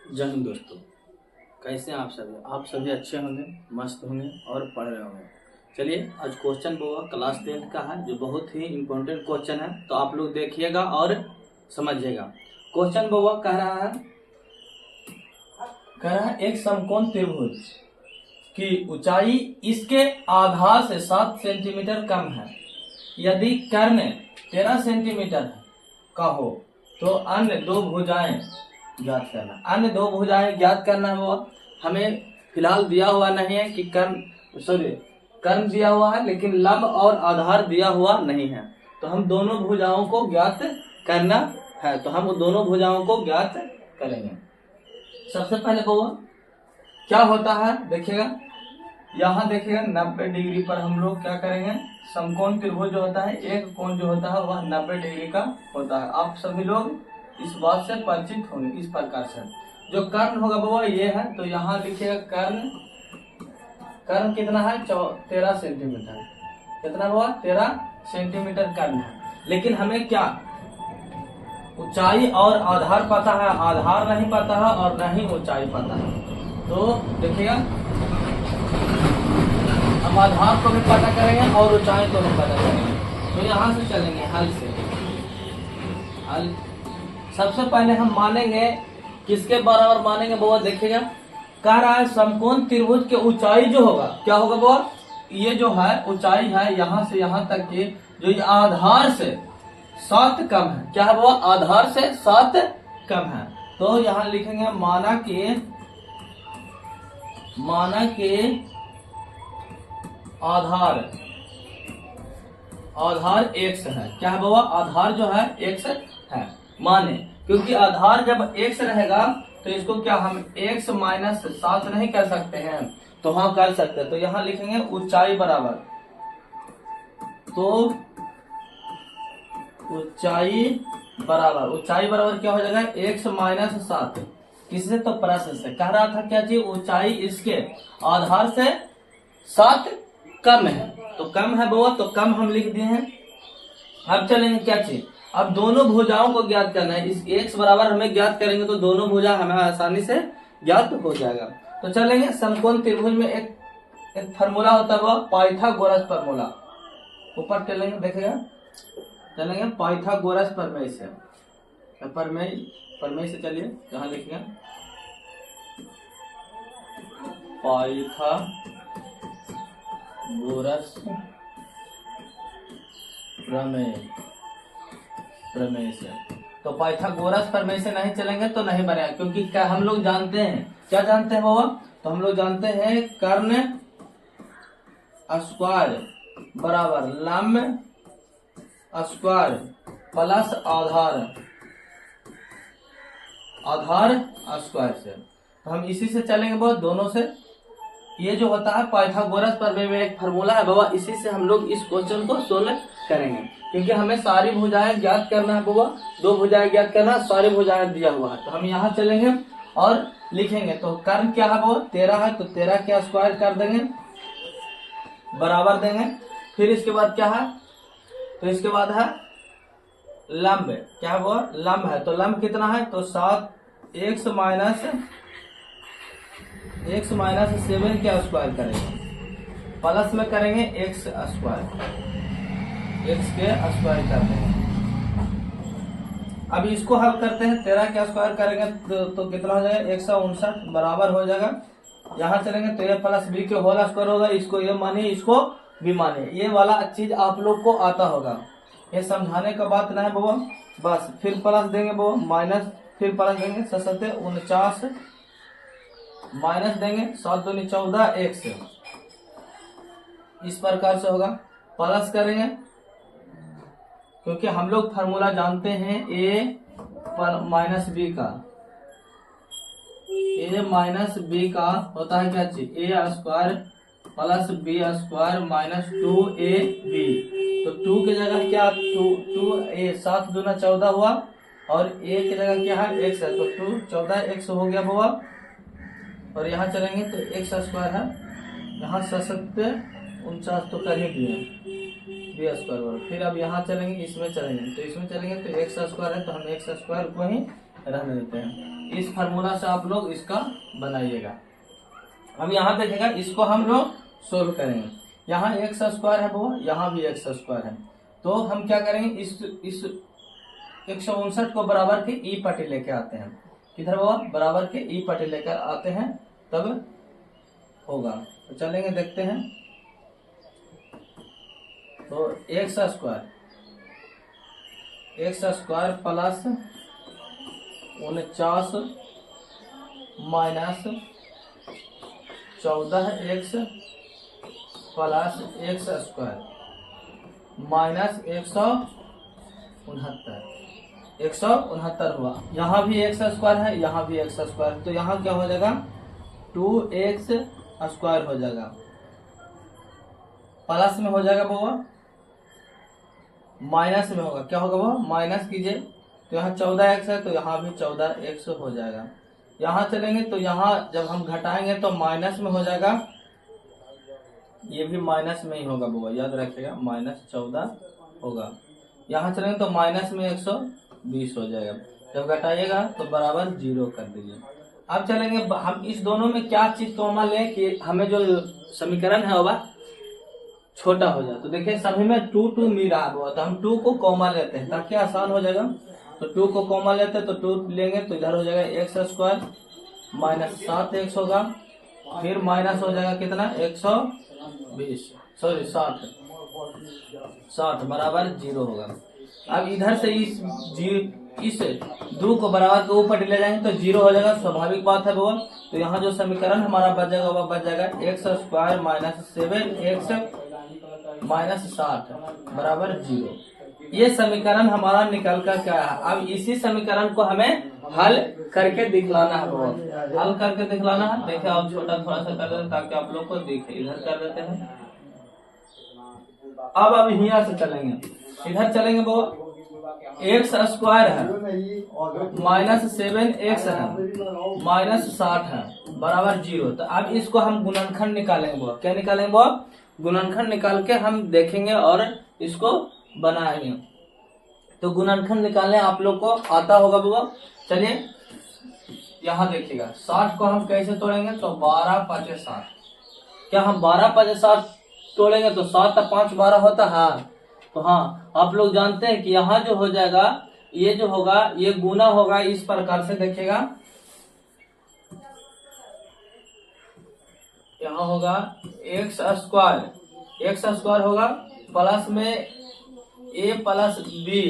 जय हिंद दोस्तों। कैसे हैं आप सभी अच्छे होंगे, मस्त होंगे और पढ़ रहे होंगे। चलिए आज क्वेश्चन वो क्लास 10 का है जो बहुत ही इम्पोर्टेंट क्वेश्चन है, तो आप लोग देखिएगा और समझिएगा। क्वेश्चन वो कह रहा है एक समकोण त्रिभुज की ऊंचाई इसके आधार से 7 सेंटीमीटर कम है। यदि कर्ण 13 सेंटीमीटर का हो तो अन्य दो भुजाएं ज्ञात करना। अन्य दो भुजाएं ज्ञात करना है। वो हमें फिलहाल दिया हुआ नहीं है कि कर्ण दिया हुआ है, लेकिन लंब और आधार दिया हुआ नहीं है। तो हम दोनों भुजाओं को ज्ञात करना है, तो हम दोनों भुजाओं को ज्ञात करेंगे। सबसे पहले वो क्या होता है देखिएगा, यहाँ देखिएगा 90 डिग्री पर हम लोग क्या करेंगे, समकोण त्रिभुज जो होता है एक कोण जो होता है वह 90 डिग्री का होता है। आप सभी लोग इस बात से परिचित होंगे। इस प्रकार से जो कर्ण होगा वो ये है, तो यहाँ लिखिएगा कर्ण कितना है 13 सेंटीमीटर। कितना हुआ 13 सेंटीमीटर कर्ण है। लेकिन हमें क्या ऊंचाई और आधार पता है, आधार नहीं पता है और न ही ऊंचाई पता है। तो देखिएगा हम आधार को भी पता करेंगे और ऊंचाई को भी पता करेंगे। तो यहाँ से चलेंगे हल से। हल सबसे पहले हम मानेंगे किसके बराबर मानेंगे वो देखिएगा। कह रहा है समकोण त्रिभुज की ऊंचाई जो होगा क्या होगा वो, ये जो है ऊंचाई है यहाँ से यहाँ तक की, जो ये आधार से 7 कम है। क्या है वो, आधार से 7 कम है। तो यहाँ लिखेंगे माना के आधार x है। क्या है बाबा, आधार जो है x है। माने क्योंकि आधार जब x रहेगा तो इसको क्या हम x माइनस 7 नहीं कर सकते हैं, तो हाँ कर सकते हैं। तो यहाँ लिखेंगे ऊंचाई बराबर, तो ऊंचाई बराबर क्या हो जाएगा x माइनस 7। किससे, तो प्रश्न से कह रहा था क्या चीज, ऊंचाई इसके आधार से 7 कम है। तो कम है वो, तो कम हम लिख दिए हैं। अब चलेंगे क्या चीज, अब दोनों भुजाओं को ज्ञात करना है। इस x बराबर हमें ज्ञात करेंगे तो दोनों भुजा हमें आसानी से ज्ञात हो जाएगा। तो चलेंगे समकोण त्रिभुज में एक फार्मूला होता है वह पाइथागोरस फार्मूला। ऊपर चलेंगे देखिएगा, चलेंगे पाइथागोरस प्रमेय से। प्रमेय से चलिए, यहाँ देखिएगा पाइथागोरस प्रमेय से। तो पाइथागोरस प्रमेय से नहीं चलेंगे तो नहीं बनेगा, क्योंकि क्या हम लोग जानते हैं, क्या जानते हैं बाबा, तो हम लोग जानते हैं कर्ण स्क्वायर बराबर लंब स्क्वायर प्लस आधार स्क्वायर से। तो हम इसी से चलेंगे बाबा, दोनों से। ये जो होता है पाइथागोरस प्रमेय में एक फार्मूला है बाबा, इसी से हम लोग इस क्वेश्चन को सोल्व करेंगे। क्योंकि हमें सारी भुजाएं ज्ञात करना है बाबा, दो भुजाएं ज्ञात करना है, सारी भुजाएं दिया हुआ है। तो हम यहाँ चलेंगे और लिखेंगे। तो कर्ण क्या है वो 13 है, तो 13 के स्क्वायर कर देंगे बराबर देंगे। फिर इसके बाद क्या है, तो इसके बाद है लंब। क्या है वो, लंब है। तो लंब कितना है, तो 7 x माइनस 7 के स्क्वायर करेंगे, प्लस में करेंगे x के स्क्वायर कर देंगे। अब इसको हल करते हैं, 13 के स्क्वायर करेंगे तो कितना हो जाएगा 159 बराबर हो जाएगा। यहाँ चलेंगे तो a प्लस बी के होल स्क्वायर होगा। इसको ये मानिए, इसको भी मानिए। ये वाला चीज आप लोग को आता होगा, ये समझाने का बात ना है बाबा। बस फिर प्लस देंगे बाबा, माइनस फिर प्लस देंगे 49 माइनस देंगे 7 दूनी 14 x। इस प्रकार से होगा, प्लस करेंगे क्योंकि हम लोग फार्मूला जानते हैं a माइनस b का होता है क्या चीज, a square plus b square minus 2ab। तो 2 की जगह क्या 2a 7 दूना 14 हुआ, और a की जगह क्या है x है, तो 2 14x हो गया बाबा। और यहाँ चलेंगे तो x स्क्वायर है, यहाँ 49 तो कर ही दिए बी स्क्वायर। फिर अब यहाँ चलेंगे, इसमें चलेंगे तो x स्क्वायर है, तो हम x स्क्वायर को ही रहने देते हैं। इस फार्मूला से आप लोग इसका बनाइएगा। अब यहाँ देखिएगा, इसको हम लोग सोल्व करेंगे। यहाँ एक्स स्क्वायर है वो, यहाँ भी एक्स स्क्वायर है, तो हम क्या करेंगे, इस 159 को बराबर के ई पट्टी लेके आते हैं। किधर वो बराबर के ई पट्टी लेकर आते हैं, तब होगा। तो चलेंगे देखते हैं। तो x square plus 49 minus 14x plus x square minus 169 हुआ। यहाँ भी एक्स स्क्वायर है, यहाँ भी एक्स स्क्वायर है, तो यहाँ क्या हो जाएगा 2x स्क्वायर हो जाएगा, प्लस में हो जाएगा वो, माइनस में होगा, क्या होगा वो, माइनस कीजिए। तो यहाँ 14x है, तो यहाँ भी 14x हो जाएगा। यहाँ चलेंगे तो यहाँ जब हम घटाएंगे तो माइनस में हो जाएगा, ये भी माइनस में ही होगा बुआ, याद रखिएगा, -14 होगा। यहाँ चलेंगे तो माइनस में 120 हो जाएगा। जब घटाइएगा तो बराबर 0 कर दीजिए। अब चलेंगे, हम इस दोनों में क्या चीज कॉमन लें कि हमें जो समीकरण है वह छोटा हो जाए। तो देखिए सभी में 2 मिल रहा है, तो हम 2 को कॉमन लेते हैं ताकि आसान हो जाएगा। तो 2 को कॉमन लेते हैं, तो 2 लेंगे तो इधर हो जाएगा एक्स स्क्वायर माइनस 7x होगा, फिर माइनस हो जाएगा कितना 120, सॉरी 60 बराबर 0 होगा। अब इधर से इस 2 को बराबर के ऊपर ले जाएंगे तो 0 हो जाएगा, स्वाभाविक बात है वो। तो यहाँ जो समीकरण हमारा बच जाएगा वह बच जाएगा x square minus 7x minus 60 बराबर 0। ये समीकरण हमारा निकल कर क्या है। अब इसी समीकरण को हमें हल करके दिखलाना है, हल करके दिखलाना है। देखिए आप छोटा थोड़ा सा कर देते हैं ताकि आप लोग को दिखे, इधर कर देते हैं। अब यहाँ से चलेंगे, इधर चलेंगे वो, एक्स स्क्वायर है माइनस 7x है माइनस 60 है बराबर 0। तो अब इसको हम गुणनखंड निकालेंगे वो, क्या निकालेंगे वो, गुणनखंड निकाल के हम देखेंगे और इसको बनाएंगे। तो गुणनखंड निकालने आप लोग को आता होगा बुआ। चलिए यहाँ देखिएगा, 60 को हम कैसे तोड़ेंगे, तो 12 5 60। क्या हम 12 5 60 तोड़ेंगे तो 7 5 12 होता है। तो हाँ, आप लोग जानते हैं कि यहाँ जो हो जाएगा, ये जो होगा ये गुना होगा इस प्रकार से। देखिएगा यहाँ होगा एक्स स्क्वायर होगा प्लस में a plus B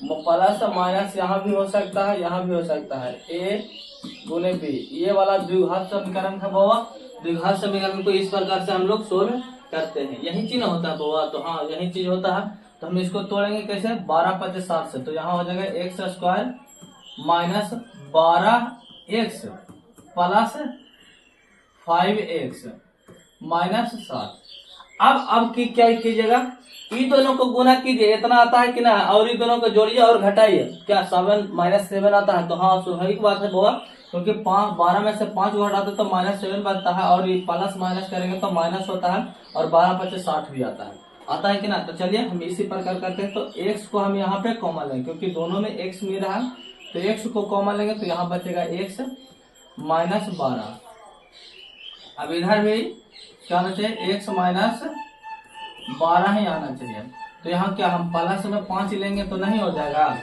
plus minus, यहाँ भी हो सकता है यहाँ भी हो सकता है, a गुने b। ये वाला द्विघात समीकरण है बउआ। द्विघात समीकरण को इस प्रकार से हम लोग सोल्व करते हैं, यही चीज होता है बउआ। तो हाँ यही चीज होता है। तो हम इसको तोड़ेंगे कैसे, 12 5 60 से। तो यहाँ हो जाएगा x square minus 12x plus 5x minus 60। अब क्या कीजिएगा, ये दोनों को गुना कीजिए, इतना आता है कि ना, और ये दोनों को जोड़िए और घटाइए, क्या 7 माइनस 7 आता है। तो हाँ स्वाभाविक बात है बुआ, क्योंकि 12 में से 5 घटाते तो -7 बनता है, और ये प्लस माइनस करेंगे तो माइनस होता है, और 12 5 60 भी आता है कि ना। तो चलिए हम इसी प्रकार करते हैं। तो x को हम यहाँ पे कॉमन लेंगे, क्योंकि दोनों में x मिल रहा है, तो x को कॉमन लेंगे तो यहाँ बचेगा x माइनस 12। अब इधर भी क्या आना चाहिए, x माइनस 12 ही आना चाहिए। तो यहाँ क्या हम प्लस में 5 लेंगे तो नहीं हो जाएगा,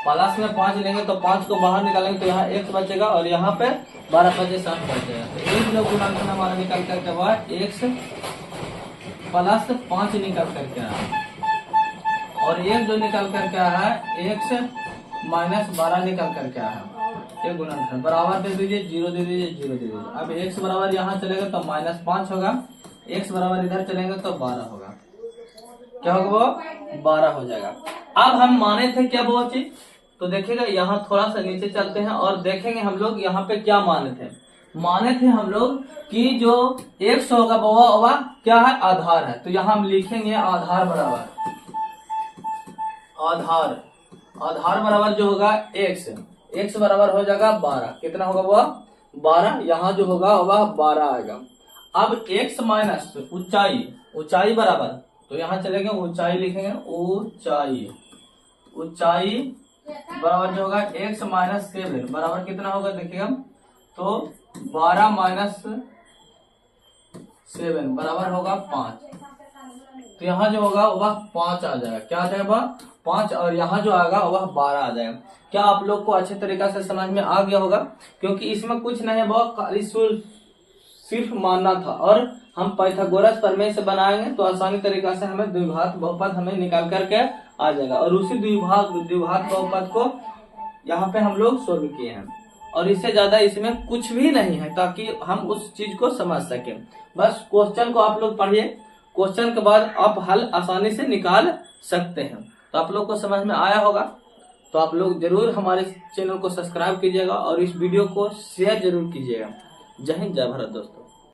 प्लस में 5 लेंगे तो 5 को बाहर निकालेंगे तो यहाँ x बचेगा, और यहाँ पे 12 5 60 बचेगा। तो एक जो गुणांक हमारा निकल करके हुआ x प्लस 5 निकल करके आया, और एक जो निकल करके आया है x माइनस 12 निकल करके आया है। ये गुणनखंड बराबर दे दीजिए, 0 दे दीजिए, 0 दे दीजिए। अब x बराबर यहाँ चलेगा तो -5 होगा, x बराबर इधर चलेंगे तो 12 होगा। क्या होगा वो, 12 हो जाएगा। अब हम माने थे क्या वो चीज, तो देखिएगा यहाँ थोड़ा सा नीचे चलते हैं और देखेंगे हम लोग यहाँ पे क्या माने थे। माने थे हम लोग कि जो x होगा वो क्या है, आधार है। तो यहाँ हम लिखेंगे आधार बराबर, आधार बराबर जो होगा x बराबर हो जाएगा 12। कितना होगा वो, 12। यहाँ जो होगा वह 12 आएगा। अब x माइनस ऊंचाई बराबर, तो यहाँ चलेंगे ऊंचाई लिखेंगे, ऊंचाई बराबर जो होगा x माइनस 7 बराबर कितना होगा देखिएगा, तो 12 माइनस 7 बराबर होगा 5। तो यहाँ जो होगा वह 5 आ जाएगा। क्या आ जाएगा? 5। और यहाँ जो आएगा वह 12 आ जाएगा। क्या आप लोग को अच्छे तरीका से समझ में आ गया होगा? क्योंकि इसमें कुछ नहीं है, वह सिर्फ मानना था। और हम पाइथागोरस प्रमेय से बनाएंगे तो आसानी तरीका से हमें द्विघात बहुपद हमें निकाल करके आ जाएगा। और उसी द्विघात बहुपद को यहाँ पे हम लोग सोल्व किए हैं। और इससे ज्यादा इसमें कुछ भी नहीं है, ताकि हम उस चीज को समझ सके। बस क्वेश्चन को आप लोग पढ़िए, क्वेश्चन के बाद आप हल आसानी से निकाल सकते हैं। तो आप लोग को समझ में आया होगा। तो आप लोग जरूर हमारे चैनल को सब्सक्राइब कीजिएगा और इस वीडियो को शेयर जरूर कीजिएगा। जय हिंद, जय भारत दोस्तों।